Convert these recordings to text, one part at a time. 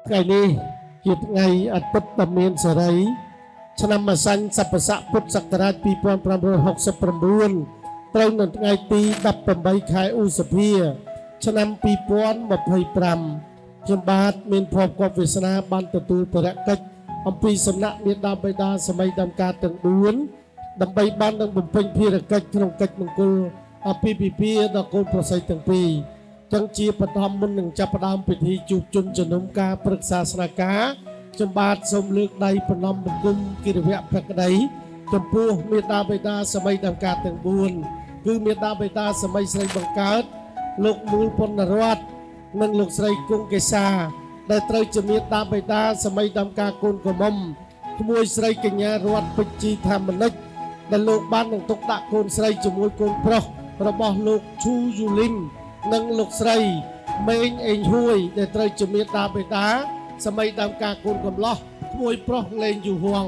ថ្ងៃនេះជាថ្ងៃអាទិត្យដ៏មានសេរីឆ្នាំម្សាញ់ស័ព្ទស័កពុទ្ធសករាជ2569ត្រូវនៅថ្ងៃទី18ខែឧសភាឆ្នាំ2025ខ្ញុំបាទមានភ័ព្វគប់វាសនាបានទទួលភារកិច្ចអំពីសំណាក់មេដាបេដាសម័យដើមការទាំង4ដើម្បីបាននឹងបំពេញភារកិច្ចក្នុងកិច្ចមង្គលអាពាហ៍ពិពាហ៍ដល់កូនប្រស័យទាំងពីរចឹងជាបឋមមុននឹងចាប់ផ្ដើមពិធីជួបជុំជំនុំការព្រឹក្សាស្នាការខ្ញុំបាទសូមលើកដៃប្រណម្យបង្គំគិរវៈភក្តីចំពោះមេដាបេដាសម័យដើមការទាំង4គឺមេដាបេដាសម័យស្រីបង្កើតលោកមូលពុនរតន៍និងលោកស្រីគង់កេសាដែលត្រូវជាមេដាបេដាសម័យដើមការកូនក្រមុំក្មួយស្រីកញ្ញារតន៍ពេជ្រជីធម្មនិកដែលលោកបាននឹងទុកដាក់កូនស្រីជាមួយកូនប្រុសរបស់លោកឈូយូលីននិងលោកស្រីមេងអេងហួយដែលត្រូវជាមេដាបេដាសម័យដើមការកូនកំឡោះក្មួយប្រុសលេងយូហួង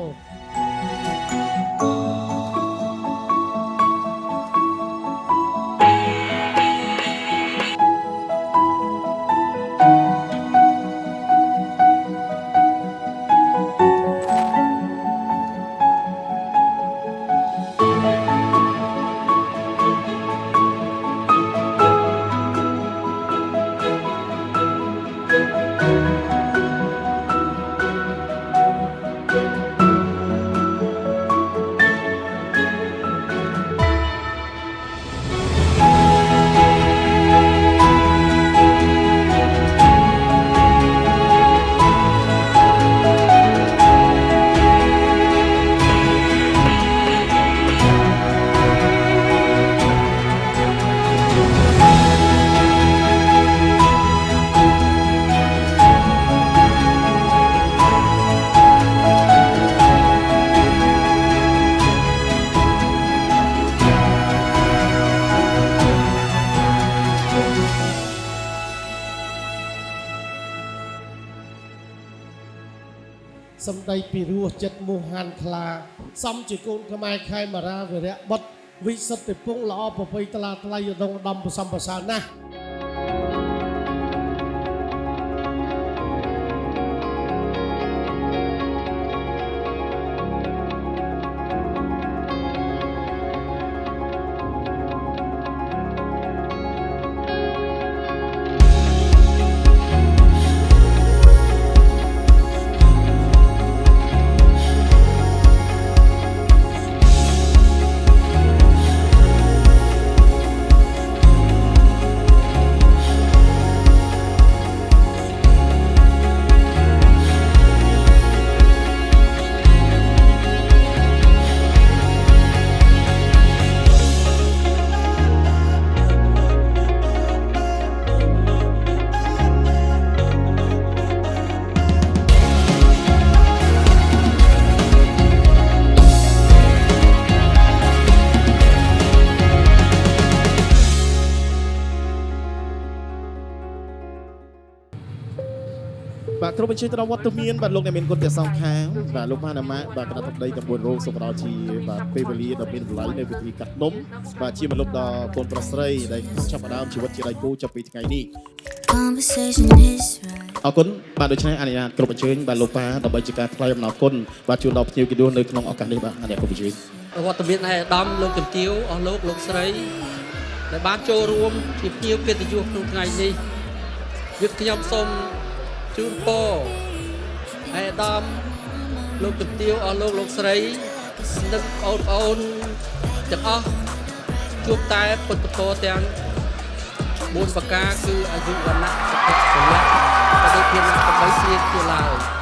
សម្ដីពីរោះចិត្តមោហានថ្លាសំជាកូនខ្មែរខេមរាវិរៈបុត្រវិសុទ្ធិពងល្អប្រពៃថ្លាថ្លៃឧត្តមឧត្តមប្រសំប្រសើរណាស់បាទគ្រប់បញ្ជាទៅដល់វត្តមានបាទលោកអ្នកមានគុណទាំងសងខាងបាទលោកមហានាមកបាទគណៈបតីទាំង4រូបសូមផ្ដល់ជាបាទពេលវេលាដ៏មានតម្លៃនៅពិធីកាត់នំបាទជាមលុបដល់កូនប្រុសស្រីដែលចាប់ផ្ដើមជីវិតជាដៃគូចាប់ពីថ្ងៃនេះអរគុណបាទដូច្នេះអនុញ្ញាតគ្រប់អញ្ជើញបាទលោកប៉ាដើម្បីជាការថ្លែងអំណរគុណបាទជូនដល់ភ្ញៀវកិត្តិយសនៅក្នុងឱកាសនេះបាទអនុញ្ញាតគ្រប់អញ្ជើញវត្តមានឯកឧត្តមលោកជំទាវអស់លោកស្រីដែលបានចូលរួមជាភ្ញៀវកិត្តិយសក្នុងថ្ងៃនេះយើងខ្ញុំសូមជូនពរឯកឧត្តមលោកជំទាវអស់លោកស្រីនិងបងប្អូនទាំងអស់ជួបតែពុទ្ធពរទាំង4ប្រការគឺអាយុវណ្ណៈសុខៈពលៈបរិធានដើម្បីជាឡើយ